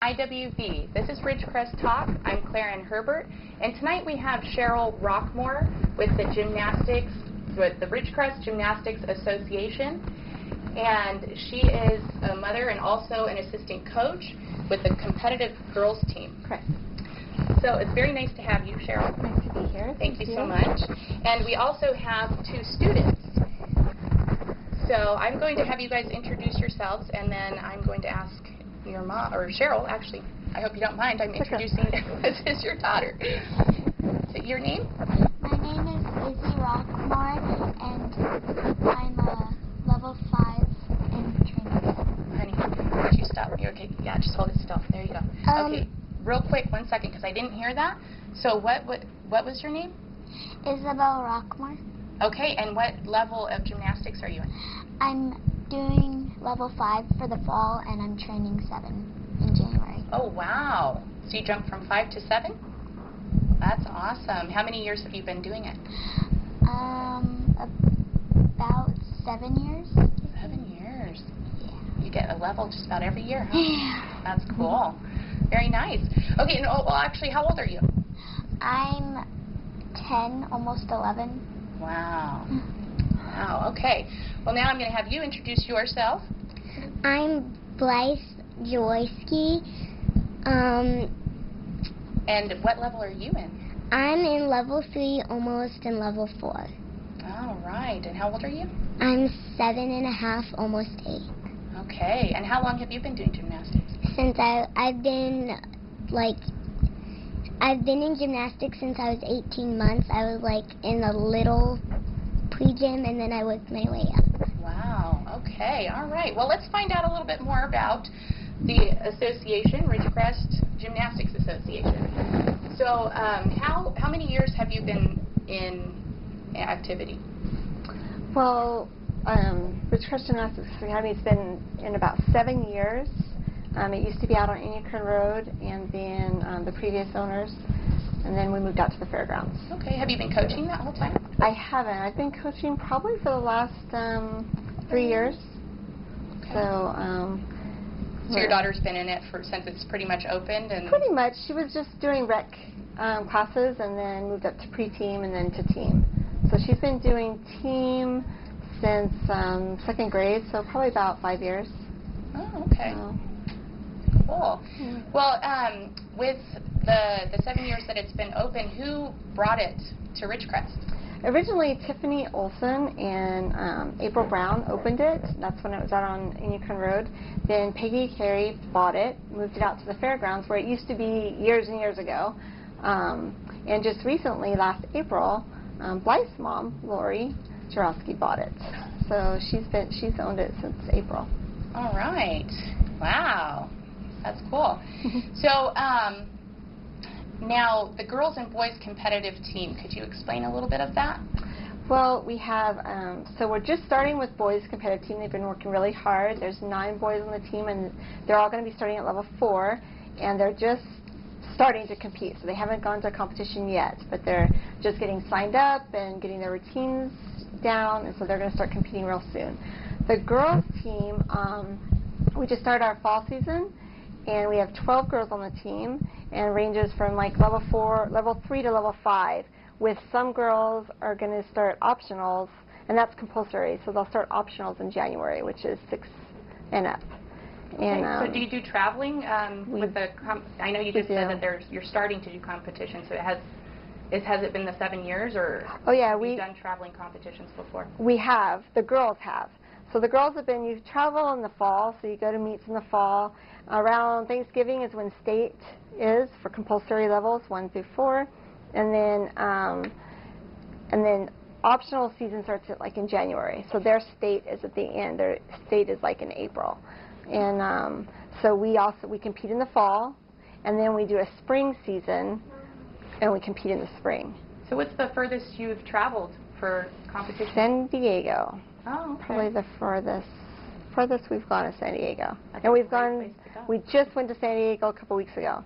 IWV. This is Ridgecrest Talk. I'm ClairAnn Herbert, and tonight we have Cheryl Rockmore with the Ridgecrest Gymnastics Association, and she is a mother and also an assistant coach with the competitive girls team. Correct. So it's very nice to have you, Cheryl. Nice to be here. Thank you so much. And we also have two students. So I'm going to have you guys introduce yourselves, and then I'm going to ask your mom, or Cheryl, actually. I hope you don't mind. I'm introducing, this is your daughter. So your name? My name is Izzy Rockmore, and I'm a level 5 in training. Honey, would you stop? You're okay. Yeah, just hold it still. There you go. Okay, real quick, 1 second, because I didn't hear that. So what was your name? Isabel Rockmore. Okay, and what level of gymnastics are you in? I'm doing level 5 for the fall, and I'm training 7 in January. Oh, wow. So you jumped from 5 to 7? That's awesome. How many years have you been doing it? About 7 years. 7 years. Yeah. You get a level just about every year, huh? Yeah. That's cool. Very nice. Okay, and well, actually, how old are you? I'm 10, almost 11. Wow. Wow, okay. Well, now I'm going to have you introduce yourself. I'm Blythe Jaworski. And what level are you in? I'm in level 3, almost in level 4. All right. And how old are you? I'm 7.5, almost 8. Okay. And how long have you been doing gymnastics? Since I've been in gymnastics since I was 18 months. I was in a little pre-gym, and then I worked my way up. Wow. Okay. All right. Well, let's find out a little bit more about the association, Ridgecrest Gymnastics Association. So, how many years have you been in activity? Well, Ridgecrest Gymnastics Academy has been in about 7 years. It used to be out on Ridgecrest Road, and then the previous owners, and then we moved out to the fairgrounds. Okay. Have you been coaching that whole time? I haven't. I've been coaching probably for the last 3 years. Okay. So your daughter's been in it since it's pretty much opened? And pretty much. She was just doing rec classes, and then moved up to pre-team and then to team. So she's been doing team since 2nd grade, so probably about 5 years. Oh, okay. Cool. Yeah. Well, with the 7 years that it's been open, who brought it to Ridgecrest? Originally, Tiffany Olson and April Brown opened it. That's when it was out on Ridgecrest Road. Then Peggy Carey bought it, moved it out to the fairgrounds, where it used to be years and years ago. And just recently, last April, Blythe's mom, Lori Jaworski, bought it. So she's owned it since April. All right. Wow. That's cool. So, now, the girls and boys competitive team, could you explain a little bit of that? Well, we have, so we're just starting with boys competitive team. They've been working really hard. There's 9 boys on the team, and they're all going to be starting at level 4, and they're just starting to compete. So they haven't gone to a competition yet, but they're just getting signed up and getting their routines down, and so they're going to start competing real soon. The girls team, we just started our fall season, and we have 12 girls on the team, and it ranges from level 3 to level 5, with some girls are going to start optionals, and that's compulsory, so they'll start optionals in January, which is 6 and up. And, okay. So do you do traveling with the, I know you just said that you're starting to do competitions, so has it been the 7 years, or oh, yeah, have you done traveling competitions before? We have. The girls have. So the girls have been, you travel in the fall, so you go to meets in the fall. Around Thanksgiving is when state is for compulsory levels 1 through 4, and then optional season starts at in January. So their state is at the end. Their state is in April, and so we compete in the fall, and then we do a spring season, and we compete in the spring. So what's the furthest you've traveled for competition? San Diego. Oh, okay. Probably the furthest we've gone is San Diego. And we just went to San Diego a couple weeks ago.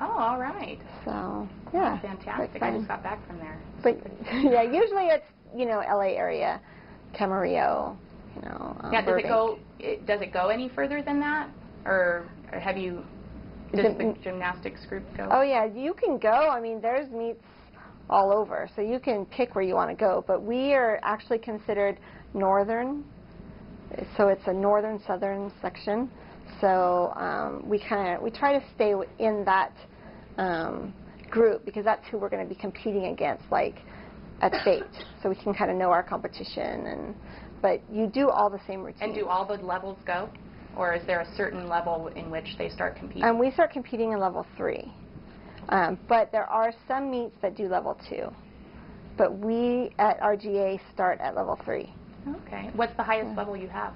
Oh, all right. So, yeah. Oh, fantastic. I just got back from there. But, yeah, usually it's, LA area, Camarillo, yeah, Burbank. does it go any further than that? Or have you Does the gymnastics group go? Oh, yeah, you can go. I mean, there's meets all over, so you can pick where you want to go. But we are actually considered northern, so it's a northern-southern section. So we try to stay in that group because that's who we're going to be competing against, like at state. So we can kind of know our competition. But you do all the same routines. And do all the levels go? Or is there a certain level in which they start competing? We start competing in level 3. But there are some meets that do level 2. But we at RGA start at level 3. Okay. What's the highest level you have?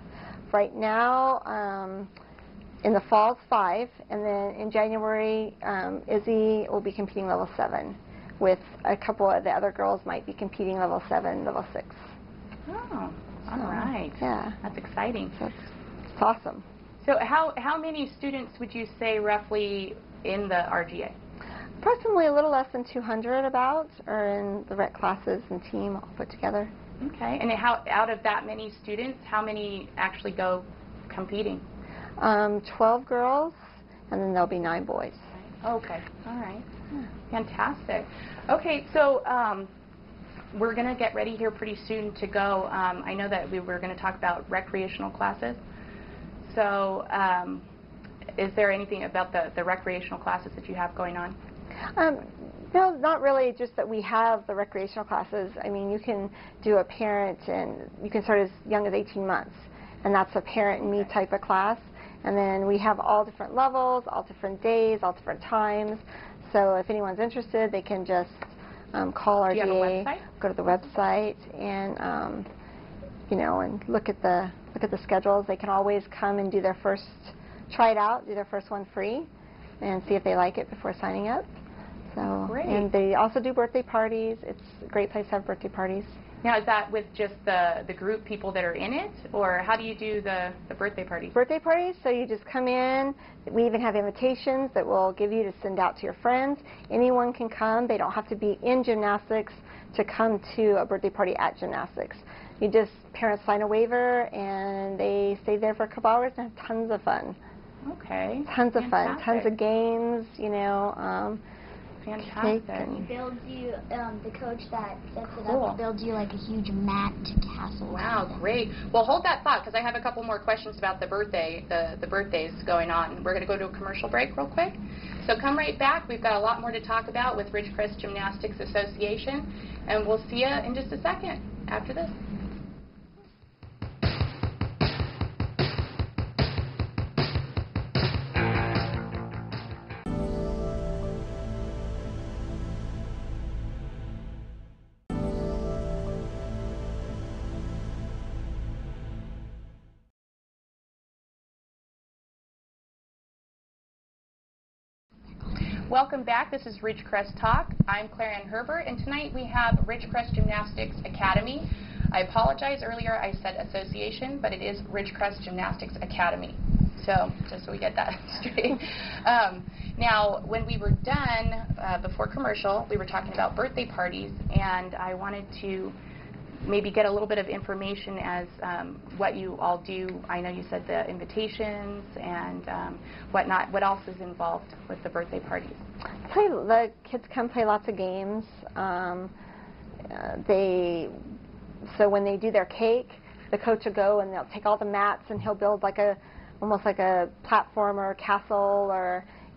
Right now, in the fall, it's 5. And then in January, Izzy will be competing level 7. With a couple of the other girls might be competing level 7, level 6. Oh, all right. Yeah. That's exciting. It's awesome. So how many students would you say roughly in the RGA? Approximately a little less than 200 about are in the rec classes and team all put together. Okay. And out of that many students, how many actually go competing? 12 girls, and then there'll be 9 boys. Okay. All right. Fantastic. Okay, so we're going to get ready here pretty soon to go. I know that we were going to talk about recreational classes. So is there anything about the recreational classes that you have going on? No, not really, just that we have the recreational classes. I mean, you can do a parent, and you can start as young as 18 months, and that's a parent and me type of class. And then we have all different levels, all different days, all different times. So if anyone's interested, they can just call RGA, do you have a website? Go to the website, and you know, and look at the schedules. They can always come and do their first, try it out, do their first one free, and see if they like it before signing up. So, great. And they also do birthday parties. It's a great place to have birthday parties. Now, is that with just the group people that are in it, or how do you do the birthday parties? Birthday parties, so you just come in. We even have invitations that we'll give you to send out to your friends. Anyone can come. They don't have to be in gymnastics to come to a birthday party at gymnastics. You just, parents sign a waiver, and they stay there for a couple hours and have tons of fun. Okay. Tons of fun, Fantastic. tons of games, you know. Fantastic. He builds you, the coach that sets it Cool. up builds you like a huge mat castle. Wow, great. Well, hold that thought, because I have a couple more questions about the birthdays going on. We're going to go to a commercial break real quick. So come right back. We've got a lot more to talk about with Ridgecrest Gymnastics Association, and we'll see you in just a second after this. Welcome back. This is Ridgecrest Talk. I'm ClairAnn Herbert, and tonight we have Ridgecrest Gymnastics Academy. I apologize, earlier I said association, but it is Ridgecrest Gymnastics Academy. So, just so we get that straight. Now, when we were done before commercial, we were talking about birthday parties, and I wanted to maybe get a little bit of information as what you all do. I know you said the invitations and whatnot. What else is involved with the birthday parties? The kids come play lots of games. So when they do their cake, the coach will go and they'll take all the mats and he'll build like almost like a platform or a castle,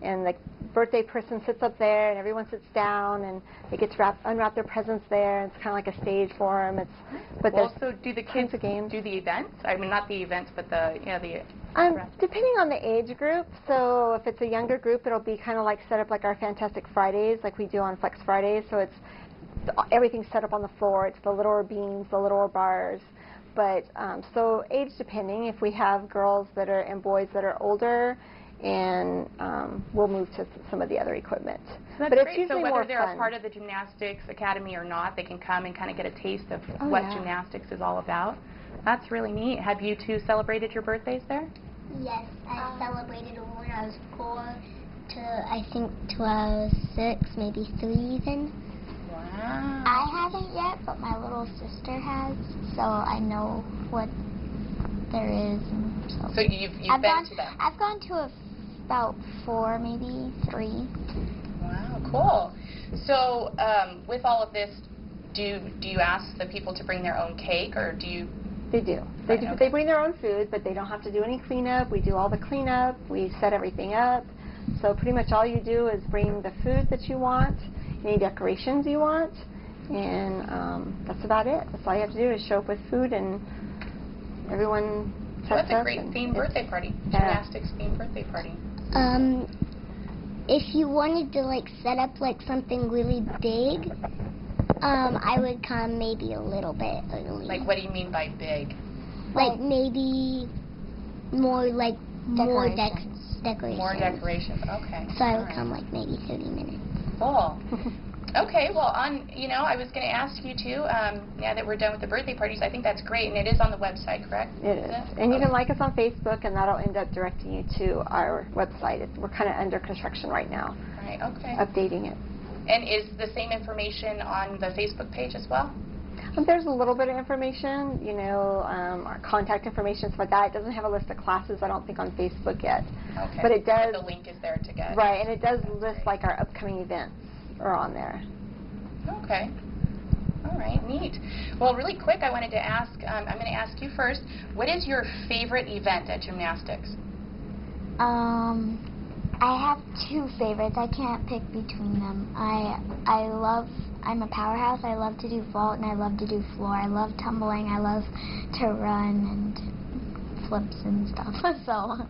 and the birthday person sits up there and everyone sits down and they get to unwrap their presents there. It's kind of like a stage for them. But also, do the kids of games. do the events? I mean, not the events, but the depending on the age group. So if it's a younger group, it'll be kind of like set up like our Fantastic Fridays, like we do on Flex Fridays. So it's everything's set up on the floor. It's the littler beams, the littler bars. But so age depending. If we have girls that are and boys that are older, and we'll move to some of the other equipment. So but great. It's usually so whether more they're fun. a part of the Gymnastics Academy or not, they can come and kind of get a taste of what gymnastics is all about. That's really neat. Have you two celebrated your birthdays there? Yes, I celebrated when I was 4 to I think till I was 6, maybe 3 even. Wow. I haven't yet, but my little sister has, so I know what there is. And So you've been to them? I've gone to about 4, maybe 3. Wow, cool. So with all of this, do you ask the people to bring their own cake, or do you? They do. Okay. They bring their own food, but they don't have to do any cleanup. We do all the cleanup. We set everything up. So pretty much all you do is bring the food that you want, any decorations you want, and that's about it. That's all you have to do is show up with food, and everyone sets up. That's a great themed birthday party. Gymnastics themed birthday party. If you wanted to like set up like something really big, I would come maybe a little bit early. Like, what do you mean by big? Like maybe more like decorations. More decorations. Okay. So I would come like maybe 30 minutes. Cool. Okay. Well, I was going to ask you too. Now that we're done with the birthday parties, I think that's great, and it is on the website, correct? It is. And you can like us on Facebook, and that'll end up directing you to our website. We're kind of under construction right now. Right. Okay. Updating it. And is the same information on the Facebook page as well? There's a little bit of information, our contact information, stuff like that. It doesn't have a list of classes, I don't think, on Facebook yet. Okay. But it does. The link is there to get. Right, and it does list like our upcoming events are on there. Okay. All right, neat. Well, really quick, I wanted to ask, I'm going to ask you first, what is your favorite event at gymnastics? I have 2 favorites. I can't pick between them. I'm a powerhouse. I love to do vault and I love to do floor. I love tumbling. I love to run and flips and stuff. So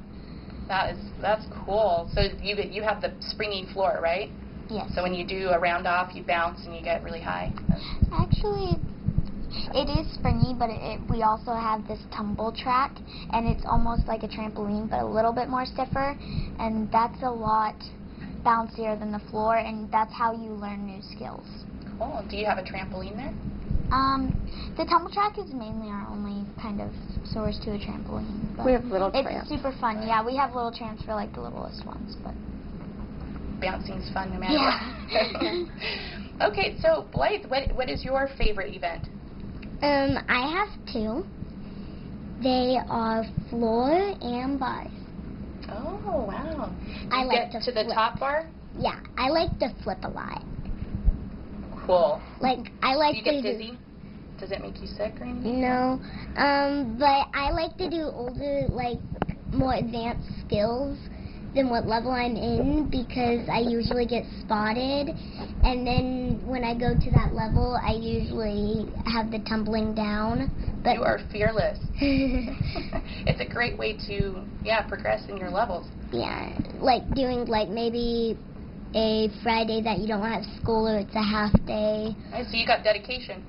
that's cool. So you have the springy floor, right? yes. So when you do a round off, you bounce and you get really high. Actually, it is springy, but we also have this tumble track, and it's almost like a trampoline, but a little bit more stiffer, and that's a lot bouncier than the floor, and that's how you learn new skills. Cool. Do you have a trampoline there? The tumble track is mainly our only kind of source to a trampoline. But we have little tramps. It's super fun. Yeah, we have little tramps for like the littlest ones, but bouncing's fun no matter what. Okay, so Blythe, what is your favorite event? I have 2. They are floor and bars. Oh, wow. I like get to to the flip. top bar? Yeah, I like to flip a lot. Cool. Like, I like Do you to get dizzy? Does it make you sick or anything? No, but I like to do older, like, more advanced skills than what level I'm in, because I usually get spotted, and then when I go to that level, I usually have the tumbling down. But you are fearless. It's a great way to, progress in your levels. Yeah, like doing, like, maybe a Friday that you don't have school, or it's a half day. I see you got dedication.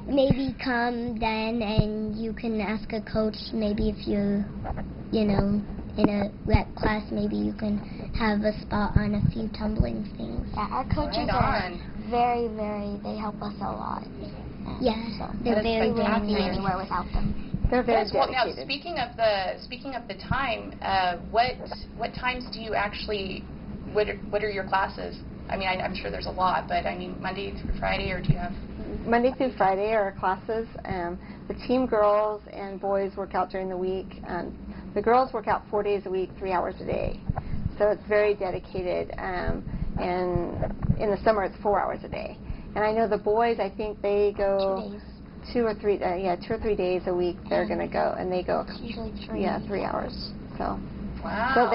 Maybe come then, and you can ask a coach, maybe if you're, in a rep class, maybe you can have a spot on a few tumbling things. Yeah, our coaches are very, they help us a lot. Yeah, so they're very, we wouldn't be anywhere without them. They're very well, dedicated. now, speaking of the time, what times do you actually? What are your classes? I mean, I'm sure there's a lot, but I mean, Monday through Friday, or do you have? Monday through Friday are our classes. The team girls and boys work out during the week. The girls work out 4 days a week, 3 hours a day. So it's very dedicated. And in the summer, it's 4 hours a day. And I know the boys, I think they go 2 or 3 days a week. They're going to go, and they go usually 3 hours. So wow, so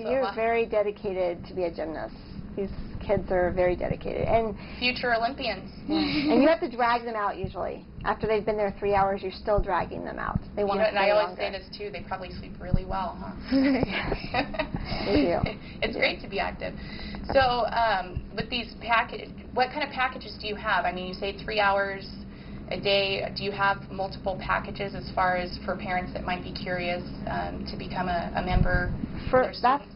you're very dedicated to be a gymnast. These kids are very dedicated, and future Olympians. And you have to drag them out usually. After they've been there 3 hours, you're still dragging them out. They want to stay and I always longer. say this too. They probably sleep really well, huh? They do. It's great to be active. So, with these what kind of packages do you have? I mean, you say 3 hours a day. Do you have multiple packages as far as for parents that might be curious to become a member? That's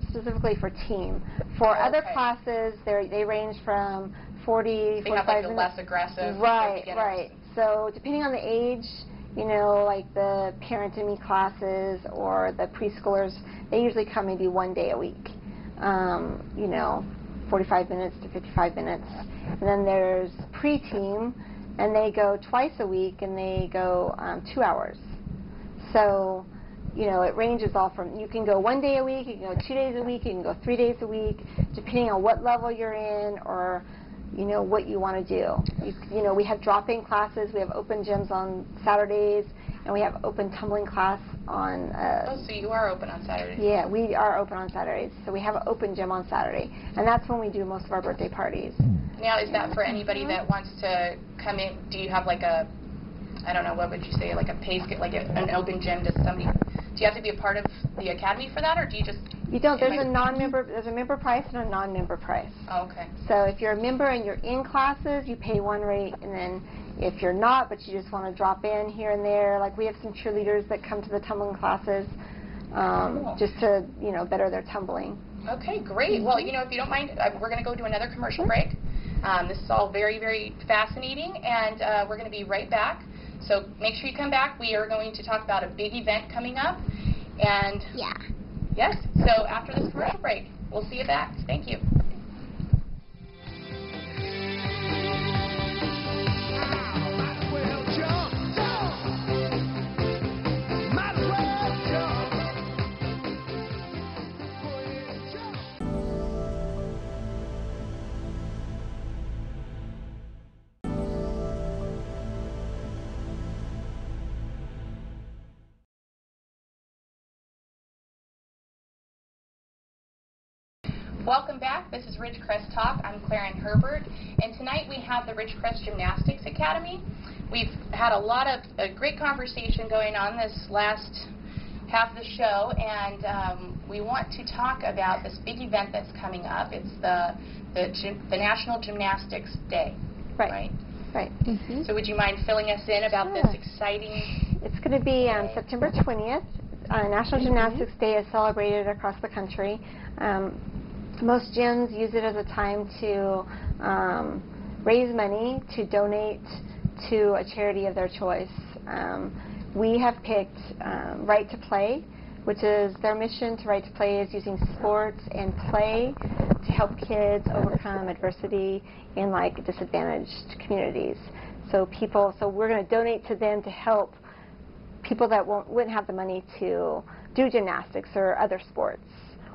specifically for team. For other classes, they range from 40, 45 minutes. They have like the less aggressive. Right. So depending on the age, like the Parent and Me classes or the preschoolers, they usually come maybe 1 day a week. 45 minutes to 55 minutes. And then there's pre-team, and they go twice a week, and they go 2 hours. So you know, it ranges all from, you can go 1 day a week, you can go 2 days a week, you can go 3 days a week, depending on what level you're in or, you know, what you want to do. You know, we have drop-in classes, we have open gyms on Saturdays, and we have open tumbling class on... oh, so you are open on Saturdays? Yeah, we are open on Saturdays. So we have an open gym on Saturday, and that's when we do most of our birthday parties. Now, is that for anybody that wants to come in? Do you have like a, I don't know, what would you say, like a pay scale, like an open gym? Does somebody, do you have to be a part of the academy for that, or do you just... You don't. There's a non-member, there's a member price and a non-member price. Oh, okay. So if you're a member and you're in classes, you pay one rate, and then if you're not, but you just want to drop in here and there, like we have some cheerleaders that come to the tumbling classes Cool. just to, you know, better their tumbling. Okay, great. Well, you know, if you don't mind, we're going to go to another commercial break. This is all very, very fascinating, and we're going to be right back. So make sure you come back. We are going to talk about a big event coming up. And Yeah. yes, so after this commercial break, we'll see you back. Thank you. Welcome back. This is Ridgecrest Talk. I'm ClairAnn Herbert, and tonight we have the Ridgecrest Gymnastics Academy. We've had a lot of great conversation going on this last half of the show, and we want to talk about this big event that's coming up. It's the National Gymnastics Day. Right. Right. Mm-hmm. So would you mind filling us in about this exciting... It's going to be September 20th. National Gymnastics Day is celebrated across the country. Most gyms use it as a time to raise money to donate to a charity of their choice. We have picked Right to Play, which is their mission to Right to Play is using sports and play to help kids overcome adversity in like disadvantaged communities. So we're going to donate to them to help people that wouldn't have the money to do gymnastics or other sports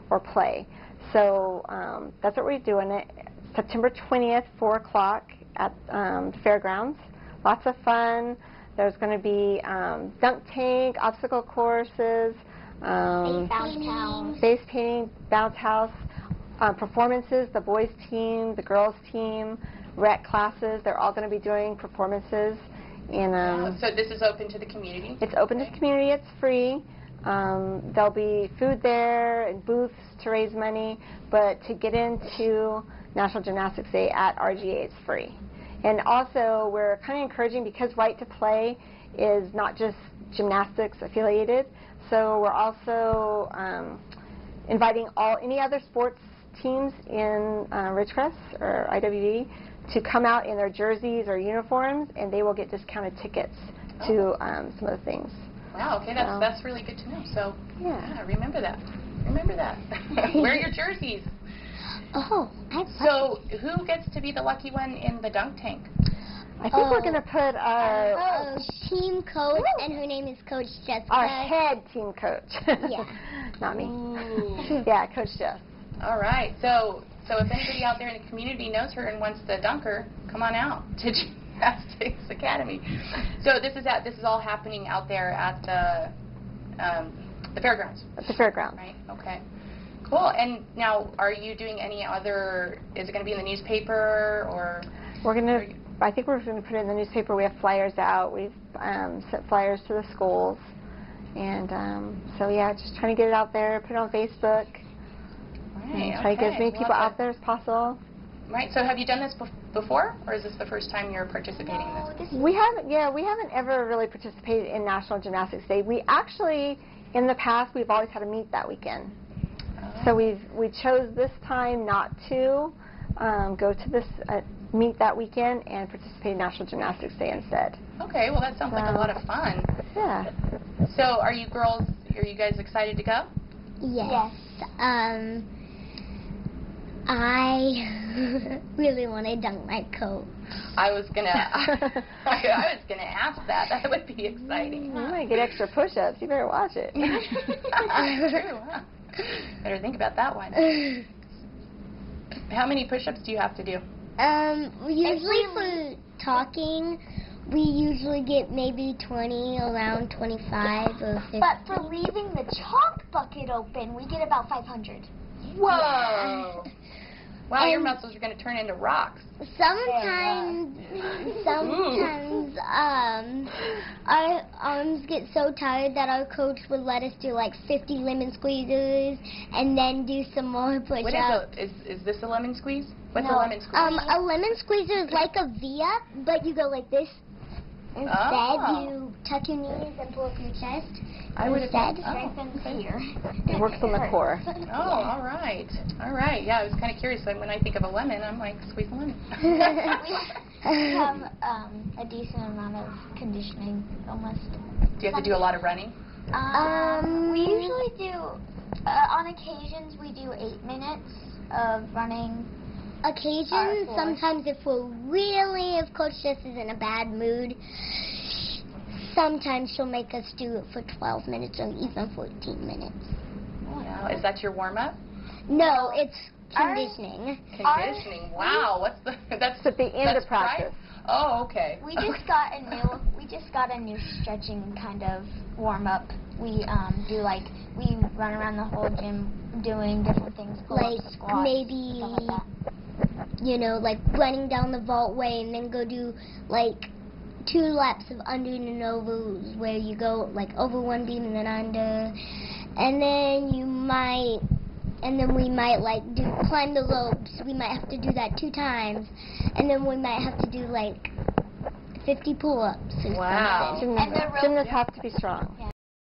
or play. So that's what we're doing. September 20th, 4 o'clock at the fairgrounds. Lots of fun. There's going to be dunk tank, obstacle courses, face painting, bounce house, performances. The boys team, the girls team, rec classes. They're all going to be doing performances. And so this is open to the community? It's open to the community. It's free. There'll be food there and booths to raise money, but to get into National Gymnastics Day at RGA, it's free. And also, we're kind of encouraging, because Right to Play is not just gymnastics affiliated, so we're also inviting any other sports teams in Ridgecrest or IWD to come out in their jerseys or uniforms, and they will get discounted tickets to some of the things. Wow, okay, that's really good to know. So, yeah, remember that. Remember that. Wear your jerseys. Oh, so who gets to be the lucky one in the dunk tank? I think we're going to put our team coach, and her name is Coach Jessica. Our head team coach. Yeah. Not me. Yeah, Coach Jess. All right. So if anybody out there in the community knows her and wants the dunker, come on out to Gymnastics Academy. So this is all happening out there at the fairgrounds. At the fairgrounds. Right. Okay. Cool. And now, are you doing any other? Is it going to be in the newspaper or? I think we're going to put it in the newspaper. We have flyers out. We've sent flyers to the schools, and so yeah, just trying to get it out there. Put it on Facebook. Right. Try to get as many people out there as possible. Right. So have you done this before, or is this the first time you're participating in this? We haven't. Yeah, we haven't ever really participated in National Gymnastics Day. We actually, in the past, we've always had a meet that weekend. So we chose this time not to go to this meet that weekend and participate in National Gymnastics Day instead. Okay, well that sounds like a lot of fun. Yeah. So are you guys excited to go? Yes. I really want to dunk my coat. I was gonna ask that. That would be exciting. You might get extra push-ups. You better watch it. True, huh? Better think about that one. How many push-ups do you have to do? Usually for talking, we usually get maybe 20, around 25 or 50. But for leaving the chalk bucket open, we get about 500. Whoa! Wow, your muscles are going to turn into rocks. Sometimes our arms get so tired that our coach would let us do like 50 lemon squeezers and then do some more push-ups. What is this a lemon squeeze? What's a lemon squeeze? A lemon squeezer is like a V-up, but you go like this. Instead, you tuck your knees and pull up your chest. I would have Strengthens here. It works on the core. Oh, all right. All right. Yeah, I was kind of curious. When I think of a lemon, I'm like, squeeze a lemon. We have a decent amount of conditioning, almost. Do you have to do a lot of running? We usually do, on occasions, we do 8 minutes of running. Occasions, sometimes if Coach Jess is in a bad mood, sometimes she'll make us do it for 12 minutes or even 14 minutes. Wow. Is that your warm-up? No, it's conditioning. Conditioning. Wow. That's at the end of practice. Right? Oh, okay. We just got a new stretching kind of warm-up. We we run around the whole gym doing different things, Like squats, maybe, stuff like that. Like running down the vault way and then go do like 2 laps of under and overs where you go like over one beam and then under, and then we might like climb the ropes. We might have to do that 2 times, and then we might have to do like 50 pull-ups or Wow. something. Gymnasts have to be strong. Yeah.